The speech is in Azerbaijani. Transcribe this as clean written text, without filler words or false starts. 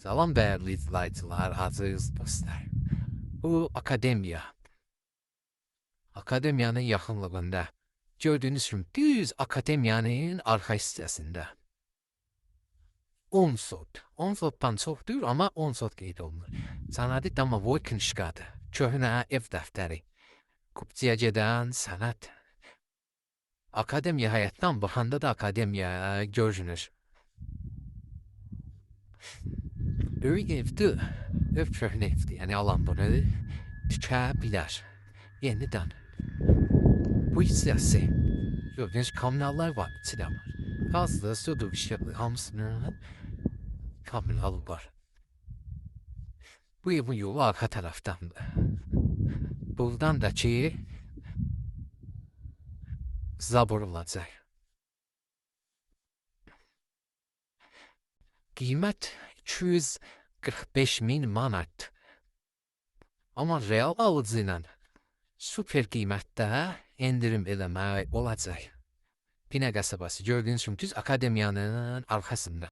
Salam değerli izleyiciler, aziz dostlar. Bu akademiyanın yaxınlığında gördüğünüz kimi düz akademiyanın arxa hissəsində 10 sot. 10 sotdan çoxdur, amma 10 sot qeyd olunur. Sənədi domovoy knişkadır. Köhnə ev dəftəri. Kupçuya gedən sənət. Akademiya həyatdan baxanda da akademiya görünür. Böyük evdir. Ev köhnə evdir. Yəni alan bunu tikə bilər. Yenidən. Bu hissəsi. Gördüğünüz kommunallar var. İçində var. Gazlı, sudur, işıqlı, hamısının kommunal var. Bu evin yolu arxa tərəfdəndir. Buradan da ki zabor olacaq. Qiymət 245.000 manat. Amma real alıcı ilə super qiymətdə endirim eləmək olacaq. Pinə qəsəbəsi gördüyünüz kimi düz akademiyanın arxasında.